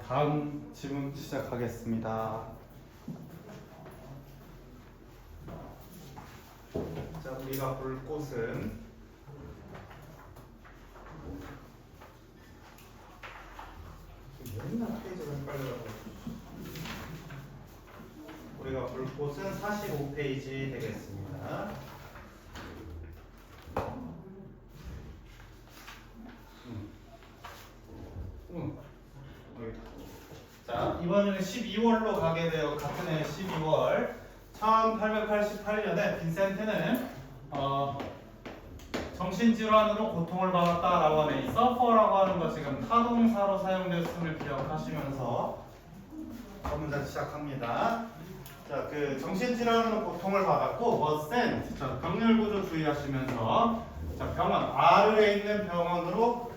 다음 질문 시작하겠습니다. 자, 우리가 볼 곳은 맨날 페이지가 헷갈려가지고 우리가 볼 곳은 45페이지 되겠습니다. 자, 이번에는 12월로 가게 돼요. 같은 해 12월 1888년에 빈센트는 정신질환으로 고통을 받았다라고 하는 이 suffer라고 하는 거 지금 타동사로 사용됐음을 기억하시면서 문장 시작합니다. 자, 그 정신질환으로 고통을 받았고 was sent. 자, 병렬 구조 주의하시면서 자, 병원 R에 있는 병원으로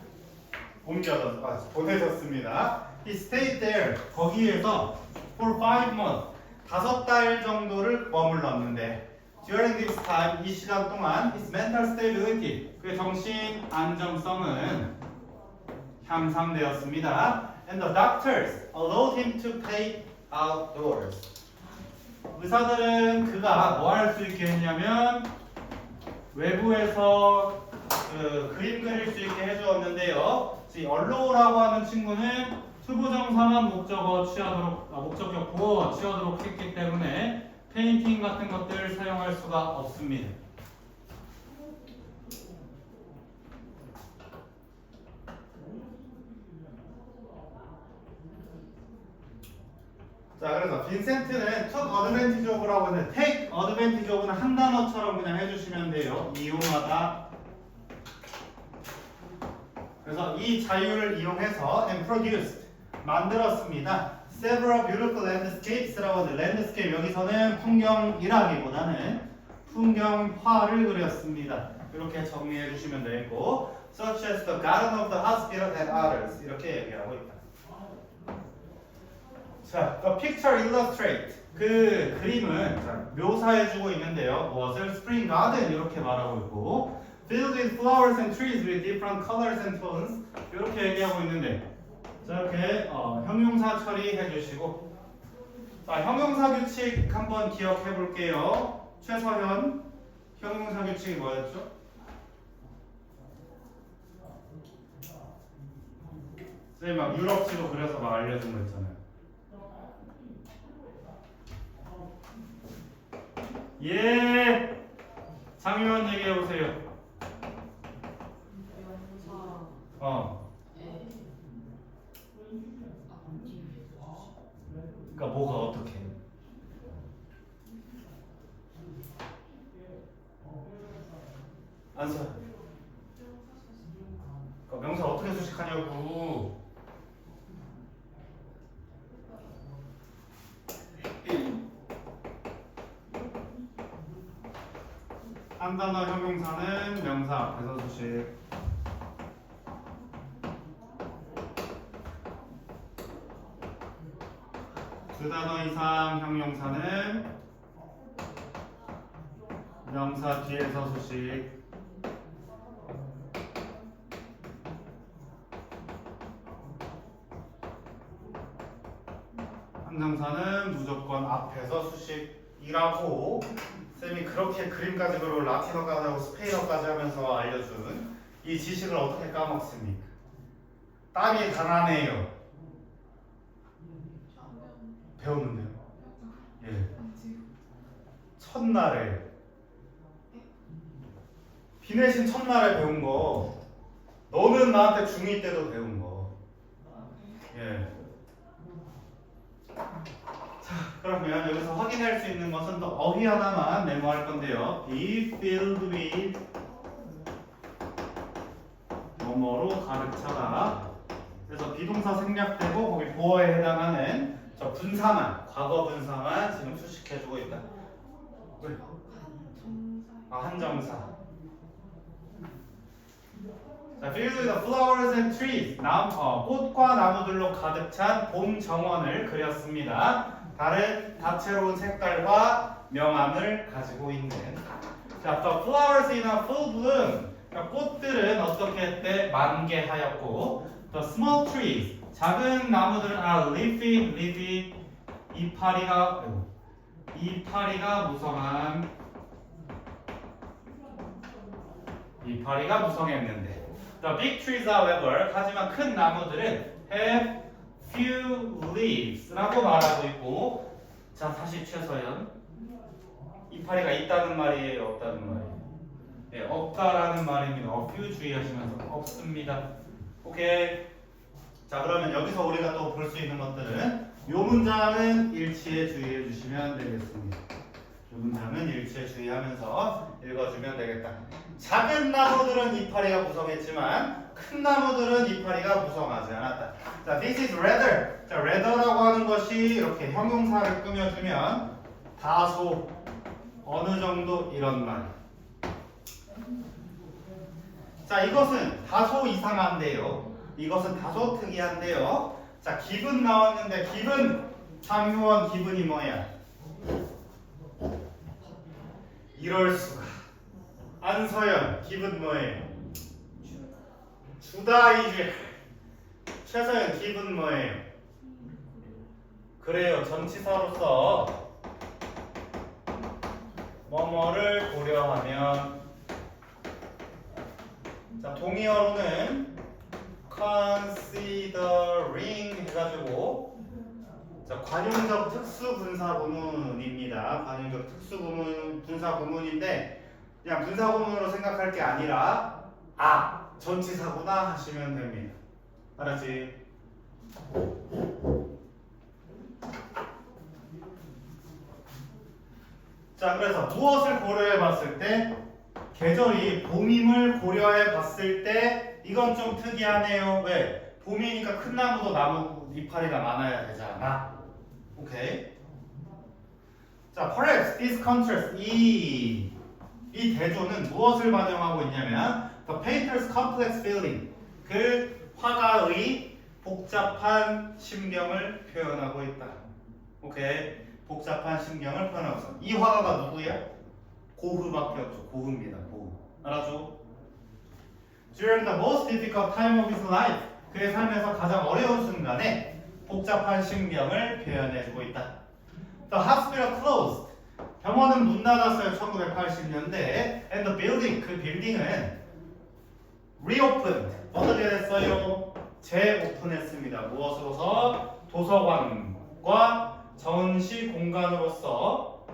보내졌습니다. He stayed there. 거기에서 for 5 months. 5달 정도를 머물렀는데 during this time, 이 시간 동안 his mental stability, 그의 정신 안정성은 향상되었습니다. And the doctors allowed him to play outdoors. 의사들은 그가 뭐 할 수 있게 했냐면 외부에서 그림 그릴 수 있게 해주었는데요. 이 allow라고 하는 친구는 투부정사만 목적격보어 취하도록 했기 때문에 페인팅 같은 것들 사용할 수가 없습니다. 자, 그래서 빈센트는 took advantage of라고 하는 take advantage of는 한 단어처럼 그냥 해주시면 돼요. 이용하다. 그래서 이 자유를 이용해서 and produced 만들었습니다. Several beautiful landscapes라고 하는 landscape 여기서는 풍경이라기보다는 풍경화를 그렸습니다. 이렇게 정리해 주시면 되고 such as the garden of the hospital and others 이렇게 얘기하고 있다. 자, the picture illustrate 그 그림은 묘사해 주고 있는데요. 무엇을 spring garden 이렇게 말하고 있고 filled with flowers and trees with different colors and tones 이렇게 얘기하고 있는데 자, 이렇게 형용사 처리해 주시고 자, 형용사 규칙 한번 기억해 볼게요. 최서현 형용사 규칙이 뭐였죠? 선생님 막 유럽지도 그려서 막 알려준 거 있잖아요. 예, 장유원 얘기해 보세요. 그러니까 뭐가 어떻게? 안서. 그러니까 명사 어떻게 수식하냐고. 한 단어 형용사는 명사 앞에서 수식. 두 단어 이상 형용사는 명사 뒤에서 수식. 한정사는 무조건 앞에서 수식이라고 쌤이 그렇게 그림까지 그리고 라틴어까지 하고 스페인어까지 하면서 알려준 이 지식을 어떻게 까먹습니까? 땀이 가난해요. 배웠는데요. 예. 첫날에 비 내신 첫날에 배운 거 너는 나한테 중2 때도 배운 거. 예. 자, 그러면 여기서 확인할 수 있는 것은 또 어휘 하나만 메모할 건데요. Be filled with 뭐뭐로 가득 차다. 그래서 비동사 생략되고 거기 보어에 해당하는 저 분사만, 과거 분사만 지금 수식해주고 있다. 왜? 한정사. 자, filled with flowers and trees. 꽃과 나무들로 가득 찬 봄 정원을 그렸습니다. 다른 다채로운 색깔과 명암을 가지고 있는. 자, the flowers in a full bloom. 그러니까 꽃들은 어떻게 했대? 만개하였고, the small trees. 작은 나무들은 leafy 이파리가 무성했는데 The big trees however 하지만 큰 나무들은 have few leaves라고 말하고 있고 자 다시 최서연 이파리가 있다는 말이에요 없다는 말이에요 네, 없다라는 말입니다 few 주의하시면서 없습니다 오케이 자 그러면 여기서 우리가 또 볼 수 있는 것들은 요 문장은 일치에 주의해 주시면 되겠습니다 요 문장은 일치에 주의하면서 읽어주면 되겠다 작은 나무들은 이파리가 무성했지만 큰 나무들은 이파리가 무성하지 않았다 자 this is rather 자 rather라고 하는 것이 이렇게 형용사를 꾸며주면 다소 어느 정도 이런 말 자 이것은 다소 이상한데요 이것은 다소 특이한데요 자 기분 나왔는데 기분 장효원 기분이 뭐야 이럴 수가 안서연 기분 뭐예요 주다 이제 최서연 기분 뭐예요 그래요 전치사로서 뭐뭐를 고려하면 자 동의어로는 considering 해가지고 자 관용적 특수분사구문입니다. 관용적 특수분사구문인데 그냥 분사구문으로 생각할 게 아니라 전치사구나 하시면 됩니다. 알았지? 자 그래서 무엇을 고려해 봤을 때 계절이 봄임을 고려해 봤을 때 이건 좀 특이하네요. 왜? 봄이니까 큰 나무도 나무 이파리가 많아야 되잖아. 오케이. 자, perhaps this contrast 이 대조는 무엇을 반영하고 있냐면 the painter's complex feeling 그 화가의 복잡한 심경을 표현하고 있다. 오케이. 복잡한 심경을 표현하고 있어. 이 화가가 누구야? 고흐밖에 없죠. 고흐입니다. 고흐. 알았죠? During the most difficult time of his life 그의 삶에서 가장 어려운 순간에 복잡한 심경을 표현해주고 있다. The hospital closed 병원은 문 닫았어요. 1980년대 and the building 그 빌딩은 reopened 어떻게 됐어요? 재오픈했습니다. 무엇으로서? 도서관과 전시 공간으로서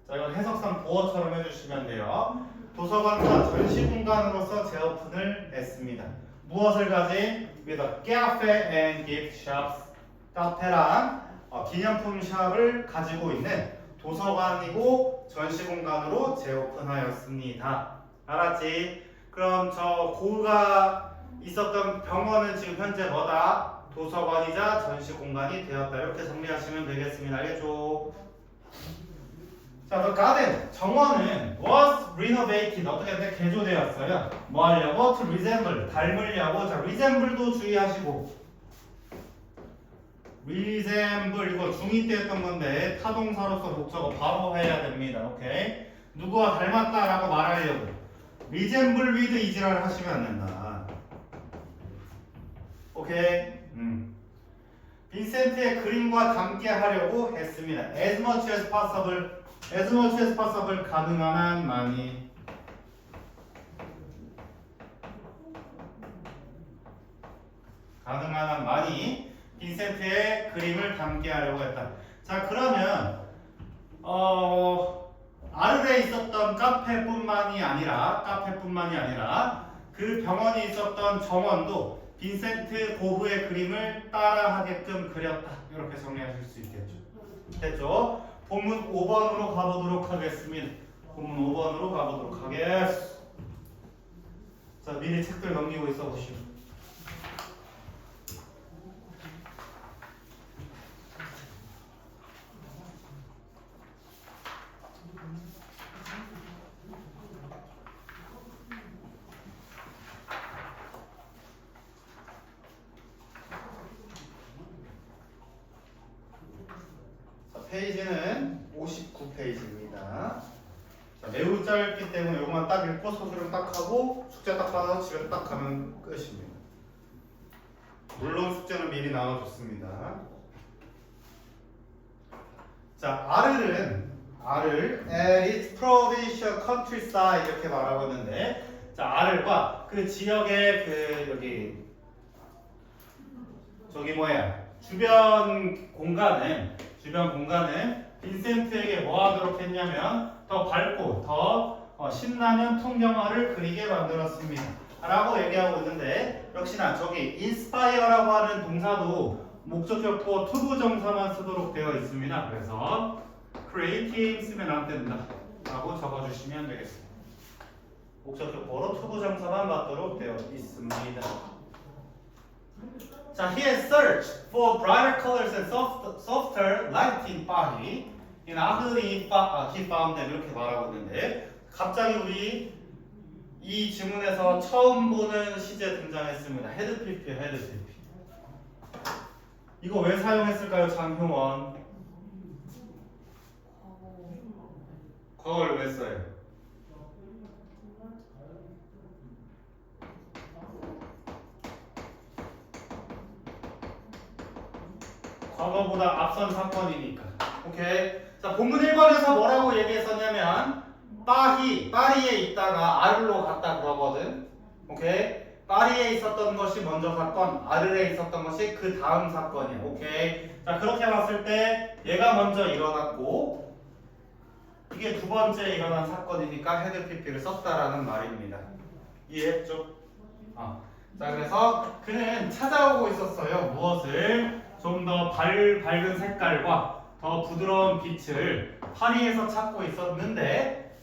자 이건 해석상 보어처럼 해주시면 돼요. 도서관과 전시 공간으로서 재오픈을 했습니다. 무엇을 가진? With a cafe and gift shops. 카페랑 기념품 샵을 가지고 있는 도서관이고 전시 공간으로 재오픈하였습니다. 알았지? 그럼 저 고흐가 있었던 병원은 지금 현재 뭐다? 도서관이자 전시 공간이 되었다. 이렇게 정리하시면 되겠습니다. 알겠죠? 자, the garden 정원은 was renovated 어떻게 했는데 개조되었어요. 뭐 하려고? To resemble 닮으려고. 자, resemble도 주의하시고 resemble 이거 중2 때 했던 건데 타동사로서 목적어 바로 해야 됩니다. 오케이? 누구와 닮았다라고 말하려고 resemble with 이지랄을 하시면 안 된다. 오케이? 빈센트의 그림과 닮게 하려고 했습니다. as much as possible 가능한 한 많이 빈센트의 그림을 담게 하려고 했다. 자 그러면 아르레 있었던 카페뿐만이 아니라 그 병원이 있었던 정원도 빈센트 고흐의 그림을 따라하게끔 그렸다. 이렇게 정리하실 수 있겠죠. 됐죠? 본문 5번으로 가보도록 하겠습니다. 본문 5번으로 가보도록 하겠습니다. 자 미리 책들 넘기고 있어 보시오. 페이지는 59페이지입니다. 자, 매우 짧기 때문에 이것만 딱 읽고 서술을 딱 하고 숙제 딱 받아서 집에 딱 가면 끝입니다. 물론 숙제는 미리 나눠줬습니다. 자, R을 at its provincial countryside 이렇게 말하고 있는데, 자, R과 그 지역의 그 여기 저기 뭐야 주변 공간은 빈센트에게 뭐 하도록 했냐면 더 밝고 더 신나는 풍경화를 그리게 만들었습니다 라고 얘기하고 있는데, 역시나 저기 inspire라고 하는 동사도 목적격보 투부정사만 쓰도록 되어 있습니다. 그래서 creating 쓰면 안 된다 라고 적어주시면 되겠습니다. 목적격보로 투부정사만 맞도록 되어 있습니다. 자, he has searched for brighter colors and softer lighting body. In Ugly, he found them 이렇게 말하고 있는데, 갑자기 우리 이 지문에서 처음 보는 시제 등장했습니다. 헤드피피요, 헤드피피. 이거 왜 사용했을까요, 장효원? 과거를 왜 써요? 과거보다 앞선 사건이니까. 오케이. 자, 본문 1번에서 뭐라고 얘기했었냐면 파리에 있다가 아르로 갔다 그러거든. 오케이. 파리에 있었던 것이 먼저 사건, 아르에 있었던 것이 그 다음 사건이야. 오케이. 자, 그렇게 봤을 때 얘가 먼저 일어났고 이게 두 번째 일어난 사건이니까 헤드피피를 썼다라는 말입니다. 이해했죠? 자, 그래서 그는 찾아오고 있었어요. 무엇을? 좀 더 밝은 색깔과 더 부드러운 빛을 파리에서 찾고 있었는데,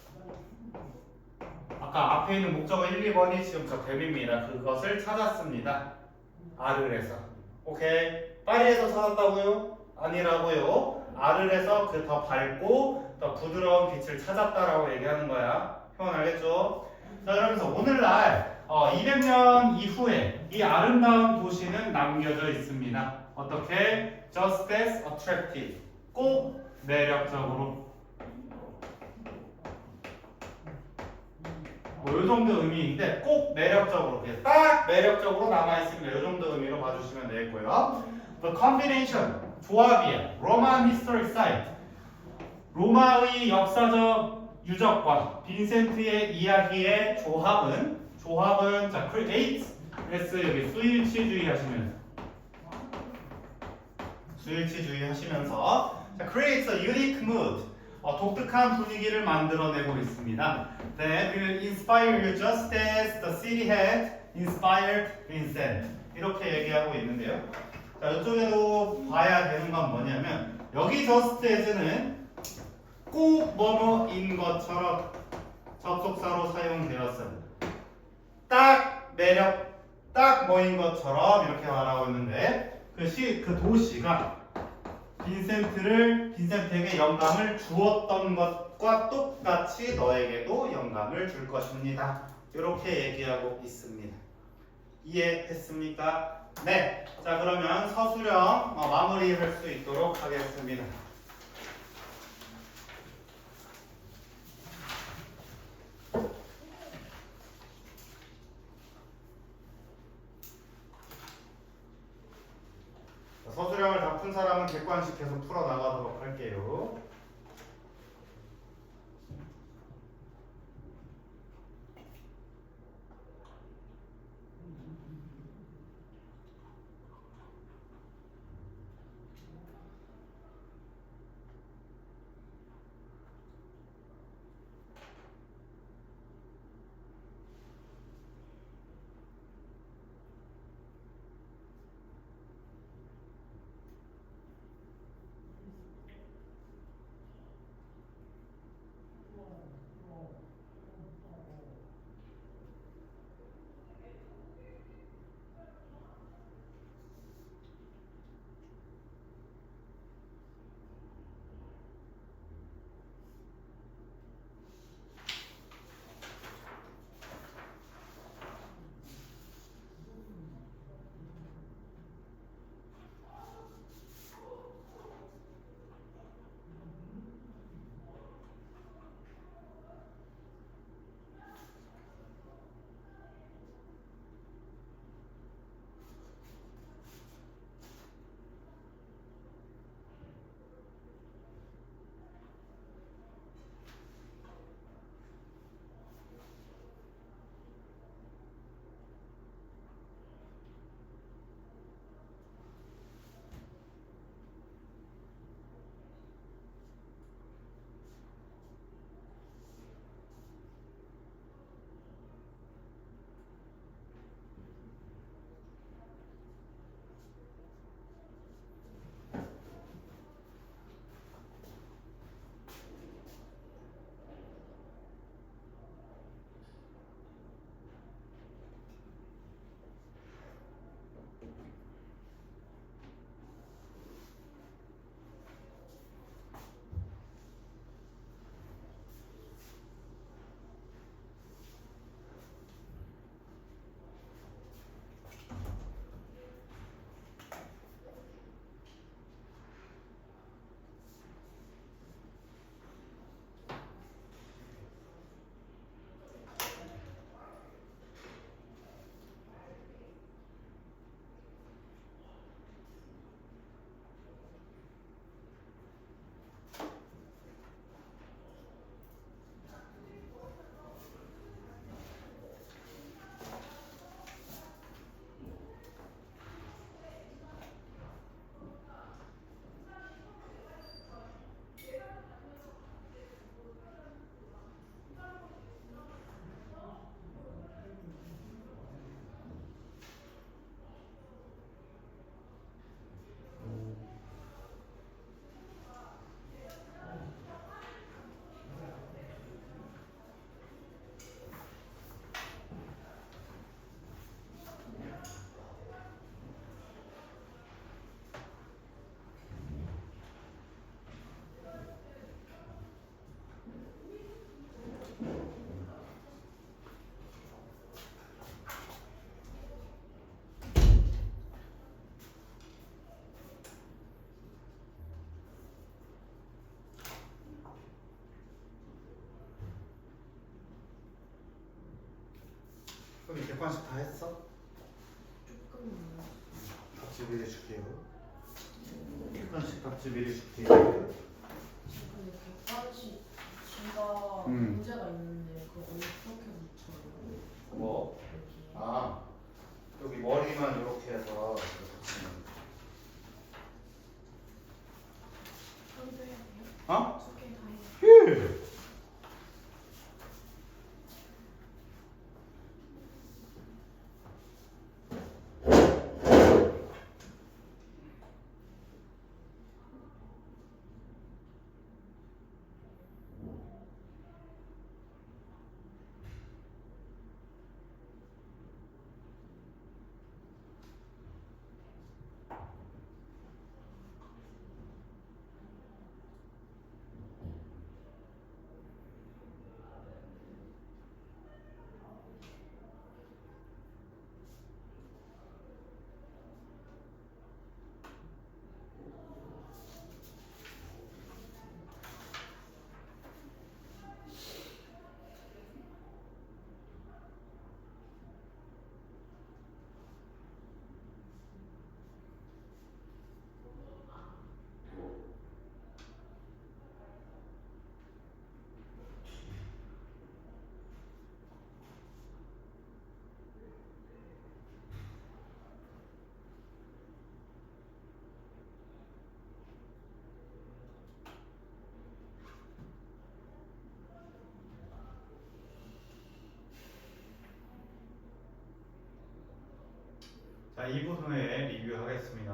아까 앞에 있는 목적어 1, 2번이 지금 저 뱀입니다. 그것을 찾았습니다. 아르에서. 오케이. 파리에서 찾았다고요? 아니라고요. 아르에서 그 더 밝고 더 부드러운 빛을 찾았다라고 얘기하는 거야. 표현 알겠죠? 자, 그러면서 오늘날 200년 이후에 이 아름다운 도시는 남겨져 있습니다. 어떻게? Just as attractive. 꼭 매력적으로. 뭐 이 정도 의미인데 꼭 매력적으로, 딱 매력적으로 남아있습니다. 이 정도 의미로 봐주시면 되겠고요. The combination, 조합이야. Roman historic site. 로마의 역사적 유적과 빈센트의 이야기의 조합은 자, create s 여기 수일치주의 하시면서 자, creates a unique mood. 독특한 분위기를 만들어내고 있습니다. That will inspire you just as the city had inspired Vincent. 이렇게 얘기하고 있는데요. 자, 이쪽에도 봐야 되는 건 뭐냐면 여기 just as는 꼭 뭐뭐인 것처럼 접속사로 사용되었어요. 딱 뭐인 것처럼 이렇게 말하고 있는데 그 도시가 빈센트에게 영감을 주었던 것과 똑같이 너에게도 영감을 줄 것입니다. 이렇게 얘기하고 있습니다. 이해했습니까? 네. 자, 그러면 서술형 마무리할 수 있도록 하겠습니다. 서술형을 다 푼 사람은 객관식 계속 풀어나가도록 할게요. 객관식 다 했어? 조금 답지 미리 줄게요. 객관식 답지 미리 줄게요. 지금 객관식 G가 문제가 있는데 그거 어떻게 붙여요? 뭐? 여기 아 여기 머리만 이렇게 해서 붙이는 소리도 해야 돼요? 어? 소개 다 해요? 예. 자, 2분 후에 리뷰하겠습니다.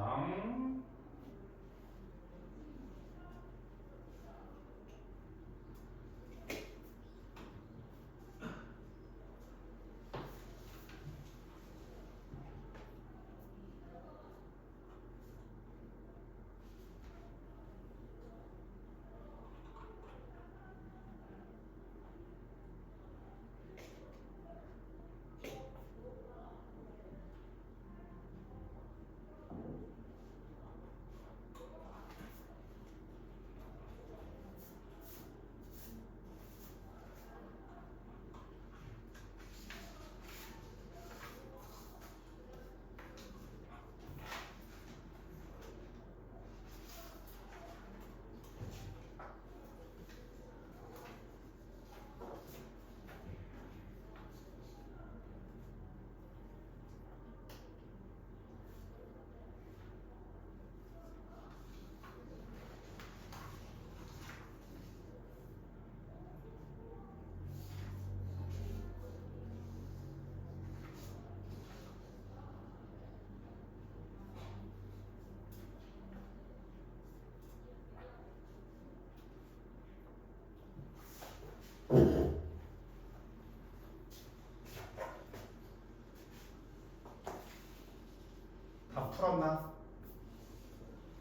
다 풀었나?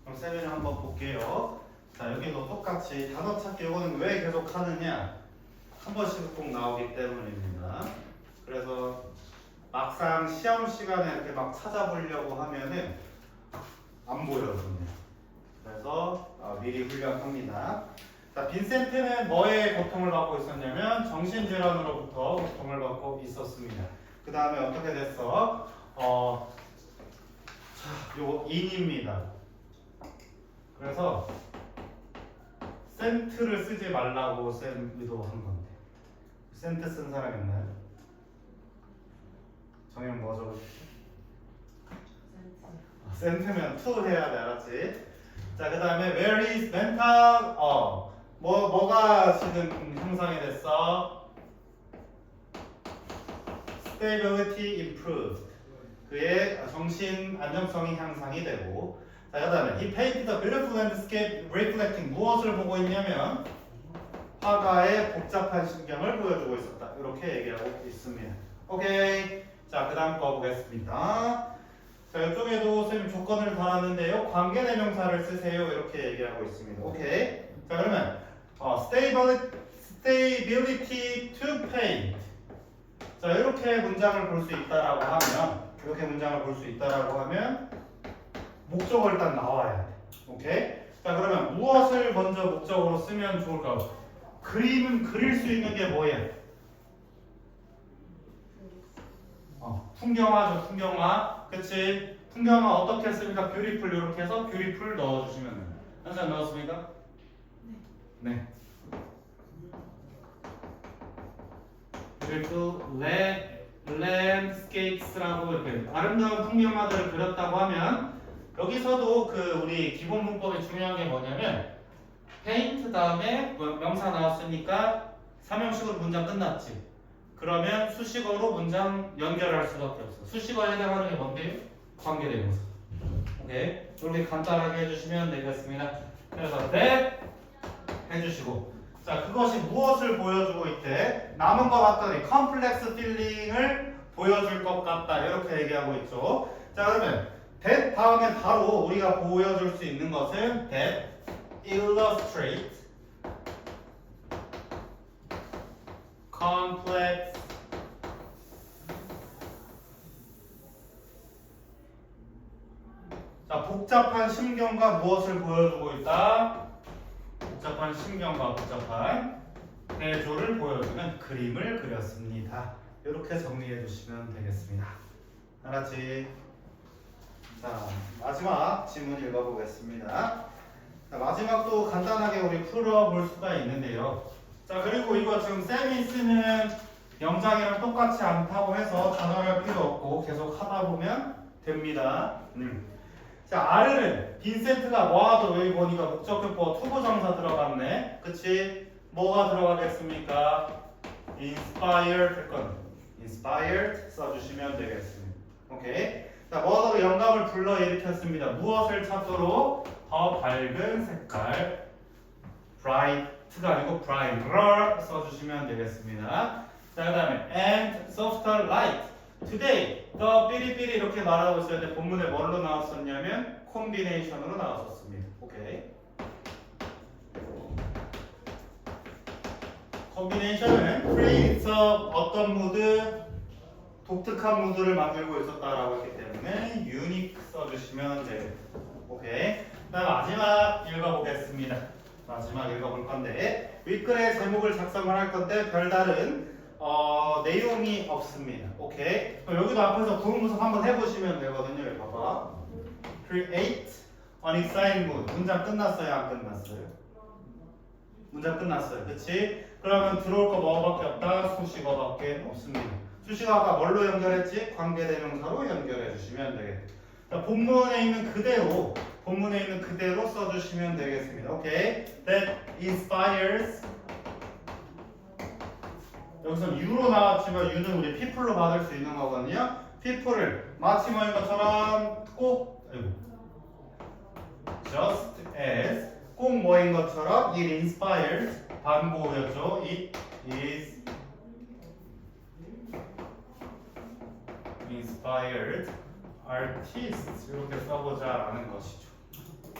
그럼 세미를 한번 볼게요. 자, 여기도 똑같이 단어 찾기 이거는 왜 계속 하느냐? 한 번씩 꼭 나오기 때문입니다. 그래서 막상 시험 시간에 이렇게 막 찾아보려고 하면은 안 보여요. 그래서 미리 훈련합니다. 자, 빈센트는 뭐에 고통을 받고 있었냐면 정신질환으로부터 고통을 받고 있었습니다. 그 다음에 어떻게 됐어? 요거 인입니다. 그래서 센트를 쓰지 말라고 쌤 의도한 건데 센트 쓴 사람 있나요? 정형 뭐 적어주시죠? 센트면 to 해야 돼, 알았지? 자, 그 다음에 where is mental? 뭐가 지금 형성이 됐어? stability improved. 그의 정신 안정성이 향상이 되고. 자, 그 다음에 he painted a beautiful landscape reflecting. 무엇을 보고 있냐면 화가의 복잡한 신경을 보여주고 있었다. 이렇게 얘기하고 있습니다. 오케이. 자, 그 다음 거 보겠습니다. 자, 이쪽에도 선생님 조건을 달았는데요. 관계대명사를 쓰세요. 이렇게 얘기하고 있습니다. 오케이. 자, 그러면 stability to paint. 자, 이렇게 문장을 볼 수 있다라고 하면 목적어 일단 나와야 돼. 오케이? 자, 그러면 무엇을 먼저 목적으로 쓰면 좋을까? 그림은 그릴 수 있는 게 뭐야? 풍경화죠, 풍경화. 그치? 풍경화 어떻게 했습니까? beautiful 이렇게 해서 beautiful 넣어주시면 돼요. 한참 넣었습니까? 네. beautiful landscapes라고 이렇게 아름다운 풍경화들을 그렸다고 하면 여기서도 그 우리 기본 문법이 중요한 게 뭐냐면 paint 다음에 명사 나왔으니까 삼형식으로 문장 끝났지. 그러면 수식어로 문장 연결할 수밖에 없어. 수식어에 해당하는 게 뭔데요? 관계대명사. 오케이. 이렇게 간단하게 해주시면 되겠습니다. 그래서 that 해주시고, 자 그것이 무엇을 보여주고 있대? 남은 것 같더니 컴플렉스 필링을 보여줄 것 같다. 이렇게 얘기하고 있죠. 자 그러면 that 다음에 바로 우리가 보여줄 수 있는 것은 that illustrate complex 자 복잡한 심경과 무엇을 보여주고 있다? 복잡한 심경과 복잡한 대조를 보여주는 그림을 그렸습니다. 이렇게 정리해 주시면 되겠습니다. 알았지? 자 마지막 지문 읽어보겠습니다. 자, 마지막도 간단하게 우리 풀어볼 수가 있는데요. 자 그리고 이거 지금 쌤이 쓰는 영장이랑 똑같이 않다고 해서 단언할 필요 없고 계속 하다 보면 됩니다. 자 R은 빈센트가 뭐하도 여기 보니까 목적격보가 투부정사 들어갔네. 그치? 뭐가 들어가겠습니까? inspired 할 건 inspired 써주시면 되겠습니다. 오케이. 자 뭐하도 영감을 불러일으켰습니다. 무엇을 찾도록? 더 밝은 색깔 bright가 아니고 brighter 써주시면 되겠습니다. 자 그 다음에 and softer light today 더 삐리삐리 이렇게 말하고 있어야 돼. 본문에 뭘로 나왔었냐면 combination으로 나왔었습니다. 오케이. combination은 creates 어떤 무드 독특한 무드를 만들고 있었다라고 했기 때문에 unique 써주시면 돼요. 오케이. 자 마지막 읽어보겠습니다. 마지막 읽어볼 건데 윗글의 제목을 작성을 할 건데 별다른 내용이 없습니다. 오케이. 그럼 여기도 앞에서 구문부석 한번 해보시면 되거든요. 여기 봐봐. Create an exciting mood. 문장 끝났어요? 안 끝났어요? 문장 끝났어요. 그치? 그러면 들어올 거 뭐밖에 없다? 수식어밖에 없습니다. 수식어 아까 뭘로 연결했지? 관계대명사로 연결해 주시면 되겠다. 자, 본문에 있는 그대로 써주시면 되겠습니다. 오케이. That inspires 여기서 U로 나왔지만 U는 우리 people로 받을 수 있는 거거든요. people을 마치 뭐인 것처럼 꼭 just as 꼭 뭐인 것처럼 it inspires 반고였죠. It is inspired artists 이렇게 써보자라는 것이죠.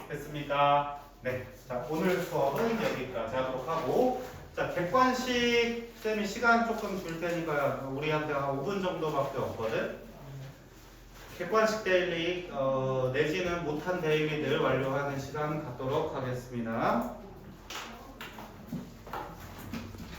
됐습니까? 네. 자 오늘 수업은 여기까지 하도록 하고 자 객관식 쌤이 시간 조금 줄 테니까 우리한테 한 5분 정도밖에 없거든. 객관식 데일리 내지는 못한 데일리들 완료하는 시간 갖도록 하겠습니다.